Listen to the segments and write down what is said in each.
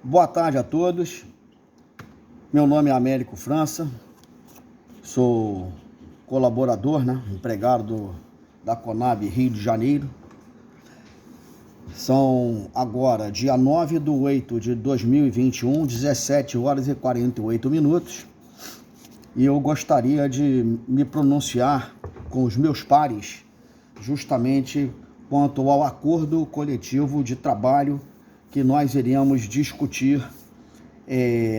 Boa tarde a todos. Meu nome é Américo França, sou colaborador, empregado da Conab Rio de Janeiro. São agora dia 9/8/2021, 17 horas e 48 minutos. E eu gostaria de me pronunciar com os meus pares justamente quanto ao acordo coletivo de trabalho que nós iremos discutir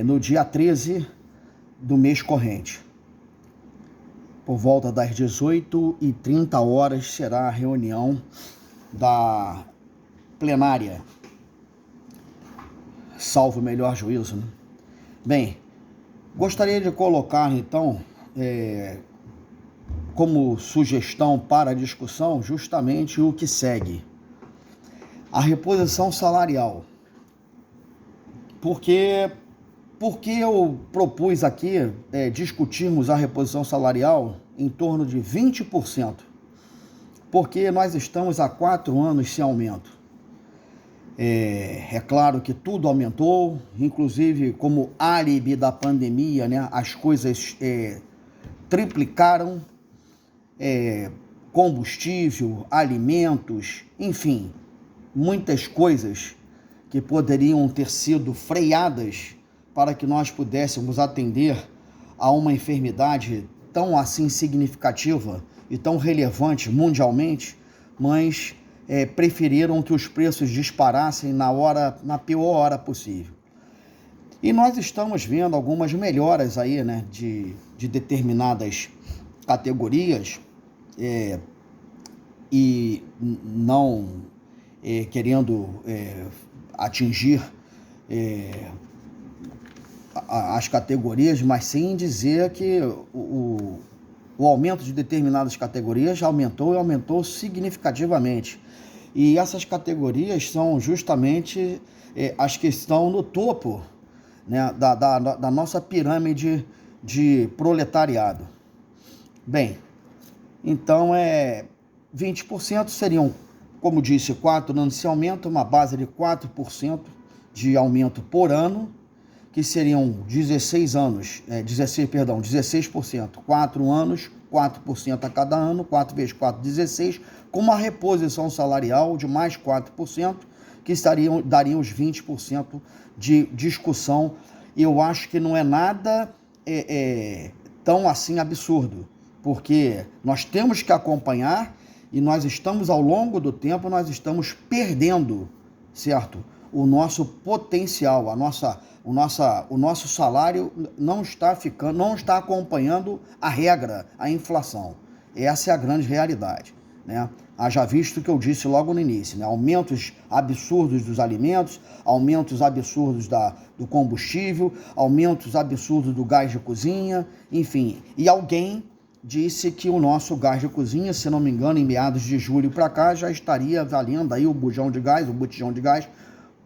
no dia 13 do mês corrente. Por volta das 18h30 será a reunião da plenária, salvo o melhor juízo, Bem, gostaria de colocar então como sugestão para a discussão justamente o que segue. A reposição salarial. Por que eu propus aqui discutirmos a reposição salarial em torno de 20%? Porque nós estamos há 4 anos sem aumento. É claro que tudo aumentou, inclusive como álibi da pandemia, as coisas triplicaram, combustível, alimentos, enfim, muitas coisas que poderiam ter sido freadas para que nós pudéssemos atender a uma enfermidade tão assim significativa e tão relevante mundialmente, mas preferiram que os preços disparassem na pior hora possível. E nós estamos vendo algumas melhoras aí, de determinadas categorias, e não querendo atingir as categorias, mas sim dizer que o aumento de determinadas categorias aumentou significativamente. E essas categorias são justamente as que estão no topo, da nossa pirâmide de proletariado. Bem, então 20% seriam, como disse, 4 anos de aumento, uma base de 4% de aumento por ano, que seriam 16%, 4 anos, 4% a cada ano, 4 vezes 4, 16, com uma reposição salarial de mais 4%, que dariam os 20% de discussão. Eu acho que não é nada tão assim absurdo, porque nós temos que acompanhar e nós estamos, ao longo do tempo, nós estamos perdendo, certo? O nosso potencial, o nosso salário não está acompanhando a regra, a inflação. Essa é a grande realidade, Haja visto que eu disse logo no início, aumentos absurdos dos alimentos, aumentos absurdos do combustível, aumentos absurdos do gás de cozinha, enfim. E alguém disse que o nosso gás de cozinha, se não me engano, em meados de julho para cá, já estaria valendo aí o botijão de gás,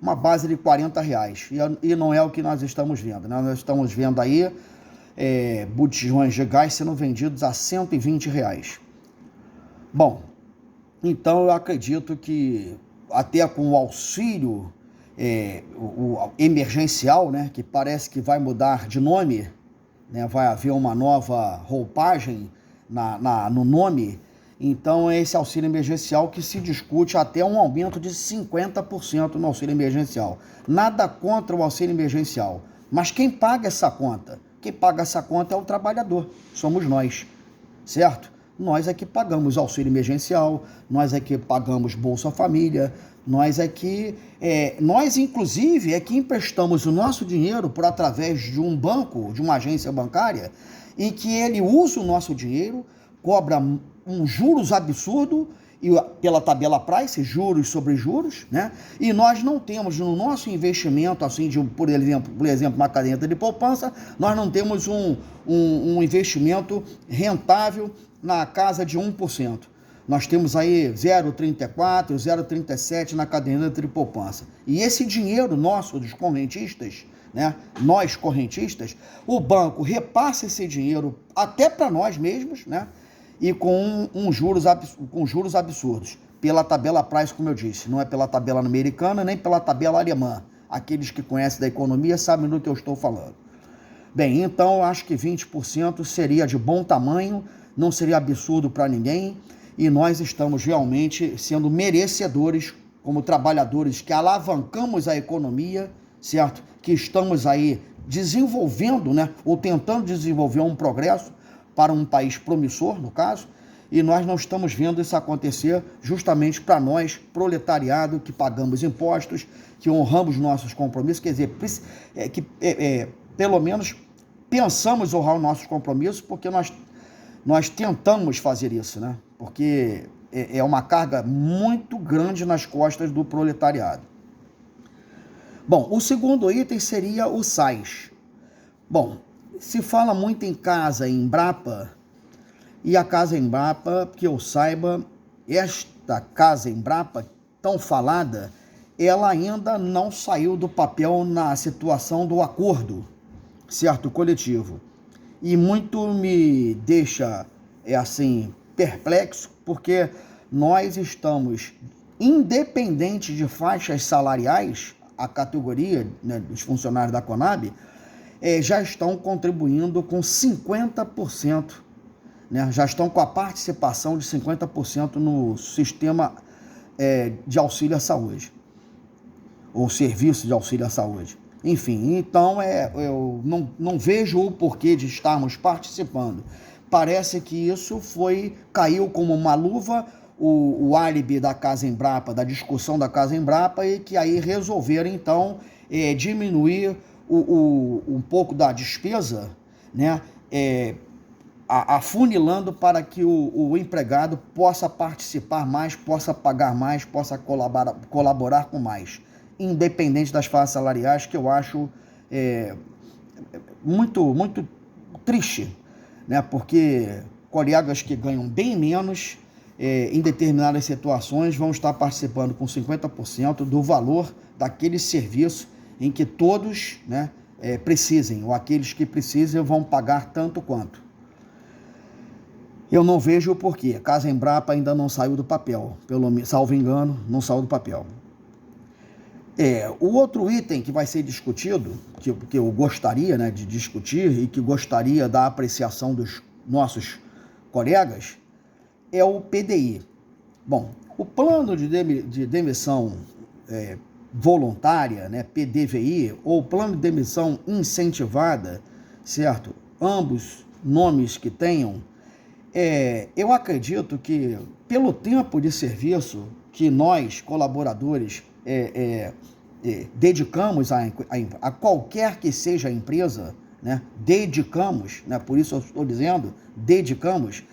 uma base de R$40. E não é o que nós estamos vendo, Nós estamos vendo aí botijões de gás sendo vendidos a R$120. Bom, então eu acredito que até com o auxílio o emergencial, que parece que vai mudar de nome, vai haver uma nova roupagem no nome. Então é esse auxílio emergencial que se discute até um aumento de 50% no auxílio emergencial. Nada contra o auxílio emergencial, mas quem paga essa conta? Quem paga essa conta é o trabalhador, somos nós, certo? Nós é que pagamos auxílio emergencial, nós é que pagamos Bolsa Família, nós inclusive é que emprestamos o nosso dinheiro por através de um banco, de uma agência bancária, e que ele usa o nosso dinheiro, cobra um juros absurdo, e pela tabela price, juros sobre juros, E nós não temos no nosso investimento, assim, por exemplo, uma caderneta de poupança, nós não temos um investimento rentável na casa de 1%. Nós temos aí 0,34, 0,37 na caderneta de poupança. E esse dinheiro nosso, dos correntistas, nós correntistas, o banco repassa esse dinheiro até para nós mesmos, e com juros absurdos, pela tabela price, como eu disse, não é pela tabela americana, nem pela tabela alemã. Aqueles que conhecem da economia sabem do que eu estou falando. Bem, então eu acho que 20% seria de bom tamanho, não seria absurdo para ninguém, e nós estamos realmente sendo merecedores, como trabalhadores que alavancamos a economia, certo? Que estamos aí desenvolvendo, né? Ou tentando desenvolver um progresso para um país promissor, no caso, e nós não estamos vendo isso acontecer justamente para nós, proletariado, que pagamos impostos, que honramos nossos compromissos, quer dizer, pelo menos pensamos honrar os nossos compromissos, porque nós tentamos fazer isso, né? Porque é uma carga muito grande nas costas do proletariado. Bom, o segundo item seria o sais. Bom, se fala muito em Casa Embrapa, e a Casa Embrapa, que eu saiba, esta Casa Embrapa, tão falada, ela ainda não saiu do papel na situação do acordo, certo, coletivo. E muito me deixa, assim, perplexo, porque nós estamos, independente de faixas salariais, a categoria, né, dos funcionários da Conab, já estão contribuindo com 50%, né, já estão com a participação de 50% no sistema de auxílio à saúde, ou serviço de auxílio à saúde. Enfim, então eu não vejo o porquê de estarmos participando. Parece que isso caiu como uma luva, o álibi da Casa Embrapa, da discussão da Casa Embrapa, e que aí resolveram, então, diminuir um pouco da despesa, né, afunilando para que o empregado possa participar mais, possa pagar mais, possa colaborar com mais, independente das faixas salariais, que eu acho muito, muito triste, né? Porque colegas que ganham bem menos, em determinadas situações, vão estar participando com 50% do valor daquele serviço em que todos, né, precisem, ou aqueles que precisem vão pagar tanto quanto. Eu não vejo o porquê. A Casa Embrapa ainda não saiu do papel, salvo engano, não saiu do papel. O outro item que vai ser discutido, que eu gostaria, né, de discutir e que gostaria da apreciação dos nossos colegas, é o PDI. Bom, o plano de demissão voluntária, né, PDVI, ou plano de demissão incentivada, certo? Ambos nomes que tenham, eu acredito que, pelo tempo de serviço que nós, colaboradores, dedicamos a qualquer que seja a empresa, né, dedicamos, né, por isso eu estou dizendo, dedicamos,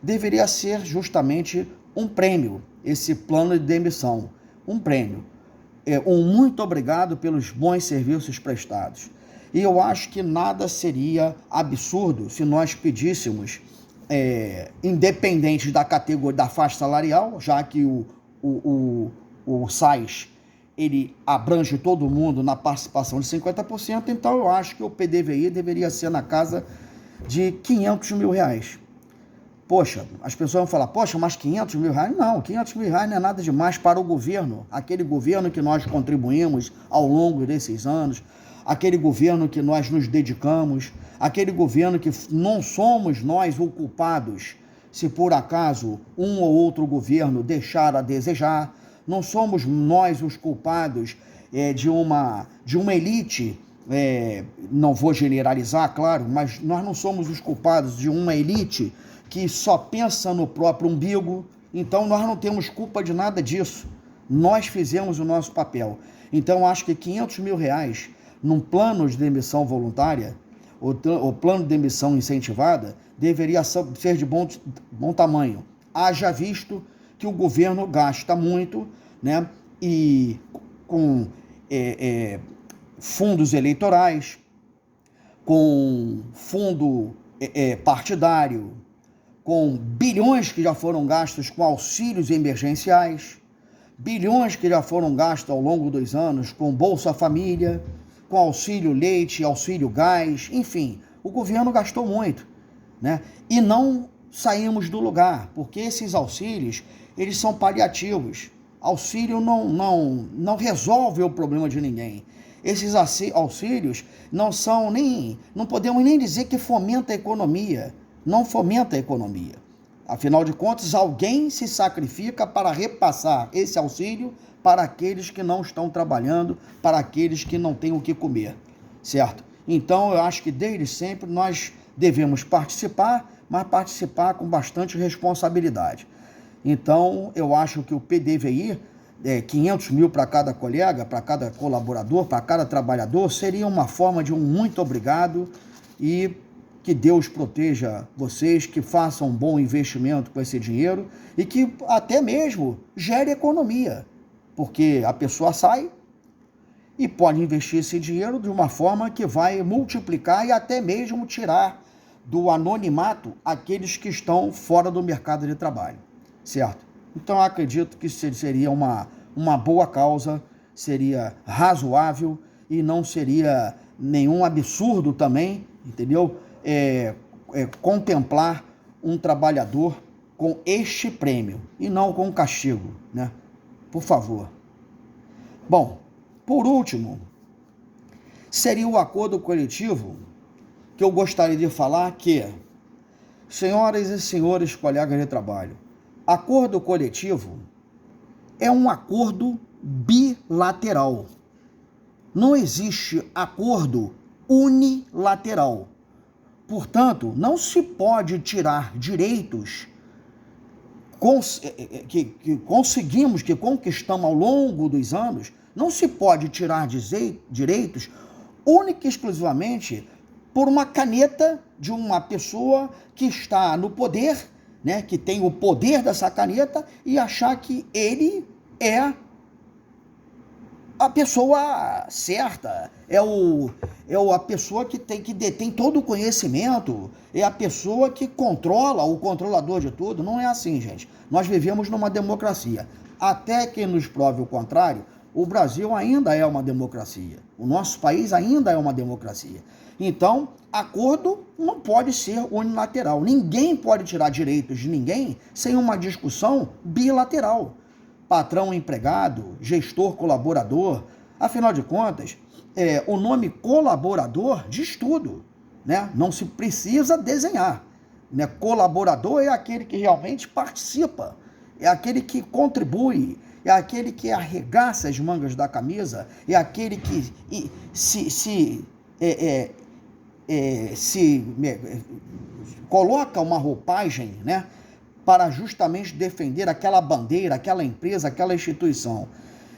deveria ser justamente um prêmio, esse plano de demissão, um prêmio. Muito obrigado pelos bons serviços prestados. E eu acho que nada seria absurdo se nós pedíssemos, independente da categoria, da faixa salarial, já que o SAIS, ele abrange todo mundo na participação de 50%, então eu acho que o PDVI deveria ser na casa de R$500 mil. Poxa, as pessoas vão falar, poxa, mas R$500 mil? Não, R$500 mil não é nada demais para o governo, aquele governo que nós contribuímos ao longo desses anos, aquele governo que nós nos dedicamos, aquele governo que não somos nós os culpados se por acaso um ou outro governo deixar a desejar, não somos nós os culpados de uma elite, não vou generalizar, claro, mas nós não somos os culpados de uma elite que só pensa no próprio umbigo, então nós não temos culpa de nada disso. Nós fizemos o nosso papel. Então, acho que R$500 mil num plano de demissão voluntária, o plano de demissão incentivada, deveria ser de bom tamanho. Haja visto que o governo gasta muito, né, e com fundos eleitorais, com fundo partidário, com bilhões que já foram gastos com auxílios emergenciais, bilhões que já foram gastos ao longo dos anos com Bolsa Família, com auxílio leite, auxílio gás, enfim, o governo gastou muito, né? E não saímos do lugar, porque esses auxílios, eles são paliativos, Auxílio não resolve o problema de ninguém. Esses auxílios não podemos nem dizer que fomenta a economia, não fomenta a economia. Afinal de contas, alguém se sacrifica para repassar esse auxílio para aqueles que não estão trabalhando, para aqueles que não têm o que comer, certo? Então, eu acho que desde sempre nós devemos participar, mas participar com bastante responsabilidade. Então, eu acho que o PDVI, 500 mil para cada colega, para cada colaborador, para cada trabalhador, seria uma forma de um muito obrigado e que Deus proteja vocês, que façam um bom investimento com esse dinheiro e que até mesmo gere economia, porque a pessoa sai e pode investir esse dinheiro de uma forma que vai multiplicar e até mesmo tirar do anonimato aqueles que estão fora do mercado de trabalho, certo? Então, eu acredito que seria uma boa causa, seria razoável e não seria nenhum absurdo também, entendeu? Contemplar um trabalhador com este prêmio e não com castigo, né? Por favor. Bom, por último, seria o acordo coletivo que eu gostaria de falar que, senhoras e senhores colegas de trabalho, acordo coletivo é um acordo bilateral. Não existe acordo unilateral. Portanto, não se pode tirar direitos que conseguimos, que conquistamos ao longo dos anos, não se pode tirar direitos única e exclusivamente por uma caneta de uma pessoa que está no poder, né, que tem o poder dessa caneta e achar que ele é a pessoa certa, a pessoa que detém todo o conhecimento, é a pessoa que controla, o controlador de tudo. Não é assim, gente. Nós vivemos numa democracia. Até que nos prove o contrário, o Brasil ainda é uma democracia. O nosso país ainda é uma democracia. Então, acordo não pode ser unilateral. Ninguém pode tirar direitos de ninguém sem uma discussão bilateral. Patrão, empregado, gestor, colaborador. Afinal de contas, o nome colaborador diz tudo, né? Não se precisa desenhar, né? Colaborador é aquele que realmente participa, é aquele que contribui, é aquele que arregaça as mangas da camisa, é aquele que coloca uma roupagem, né, para justamente defender aquela bandeira, aquela empresa, aquela instituição.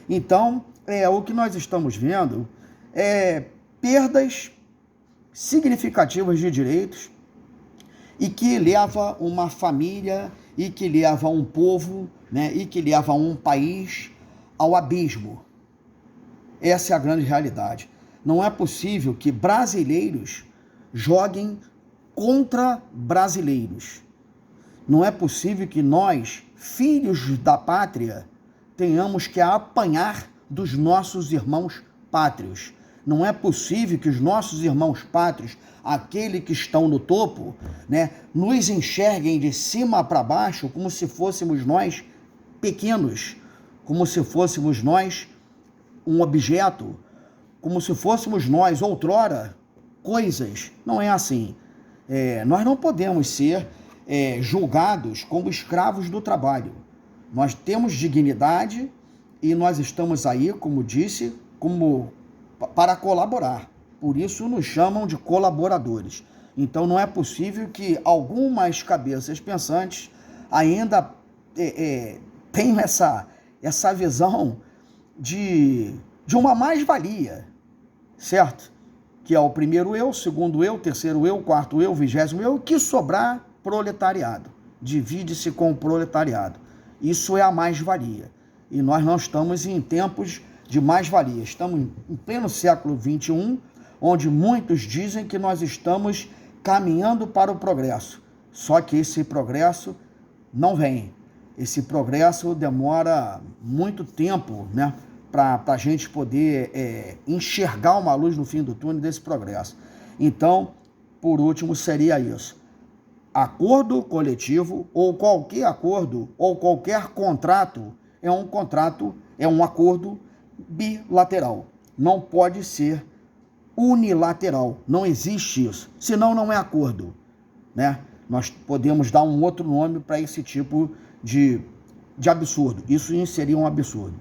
Então, o que nós estamos vendo é perdas significativas de direitos e que leva uma família, e que leva um povo, né, e que leva um país ao abismo. Essa é a grande realidade. Não é possível que brasileiros joguem contra brasileiros. Não é possível que nós, filhos da pátria, tenhamos que apanhar dos nossos irmãos pátrios. Não é possível que os nossos irmãos pátrios, aqueles que estão no topo, né, nos enxerguem de cima para baixo como se fôssemos nós pequenos, como se fôssemos nós um objeto, como se fôssemos nós outrora coisas. Não é assim. Nós não podemos ser julgados como escravos do trabalho. Nós temos dignidade e nós estamos aí, como disse, para colaborar. Por isso nos chamam de colaboradores. Então não é possível que algumas cabeças pensantes ainda tenham essa visão de uma mais-valia, certo? Que é o primeiro eu, segundo eu, terceiro eu, quarto eu, 20º eu, que sobrar proletariado. Divide-se com o proletariado. Isso é a mais-valia. E nós não estamos em tempos de mais-valia. Estamos em pleno século XXI, onde muitos dizem que nós estamos caminhando para o progresso. Só que esse progresso não vem. Esse progresso demora muito tempo, né, para a gente poder enxergar uma luz no fim do túnel desse progresso. Então, por último, seria isso. Acordo coletivo ou qualquer acordo ou qualquer contrato é um contrato, é um acordo bilateral. Não pode ser unilateral. Não existe isso. Senão não é acordo, né? Nós podemos dar um outro nome para esse tipo de absurdo. Isso seria um absurdo.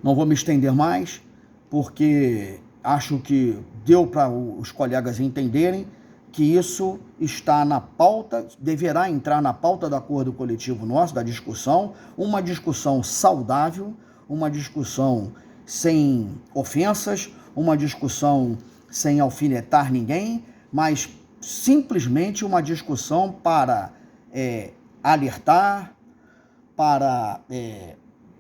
Não vou me estender mais, porque acho que deu para os colegas entenderem que isso está na pauta, deverá entrar na pauta do acordo coletivo nosso, da discussão, uma discussão saudável, uma discussão sem ofensas, uma discussão sem alfinetar ninguém, mas simplesmente uma discussão para alertar, para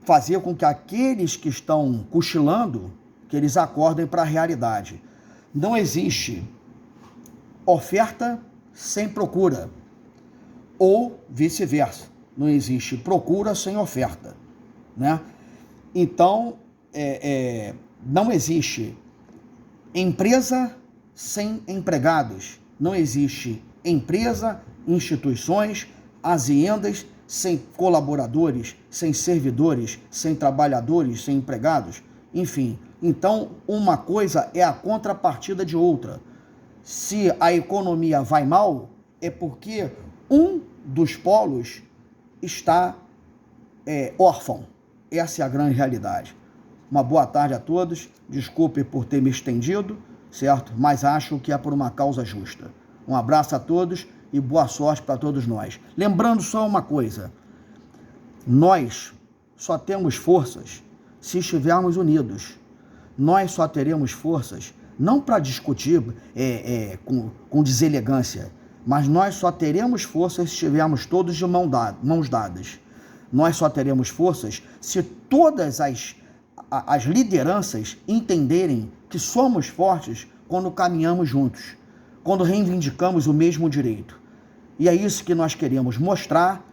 fazer com que aqueles que estão cochilando, que eles acordem para a realidade. Não existe oferta sem procura, ou vice-versa. Não existe procura sem oferta, né? Então, não existe empresa sem empregados, não existe empresa, instituições, aziendas sem colaboradores, sem servidores, sem trabalhadores, sem empregados, enfim. Então, uma coisa é a contrapartida de outra. Se a economia vai mal, é porque um dos polos está órfão. Essa é a grande realidade. Uma boa tarde a todos. Desculpe por ter me estendido, certo? Mas acho que é por uma causa justa. Um abraço a todos e boa sorte para todos nós. Lembrando só uma coisa. Nós só temos forças se estivermos unidos. Nós só teremos forças não para discutir com deselegância, mas nós só teremos forças se estivermos todos de mãos dadas. Nós só teremos forças se todas as lideranças entenderem que somos fortes quando caminhamos juntos, quando reivindicamos o mesmo direito. E é isso que nós queremos mostrar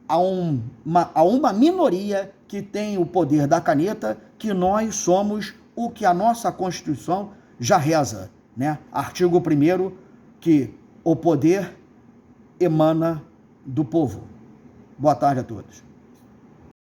a uma minoria que tem o poder da caneta, que nós somos o que a nossa Constituição já reza, né? Artigo 1º, que o poder emana do povo. Boa tarde a todos.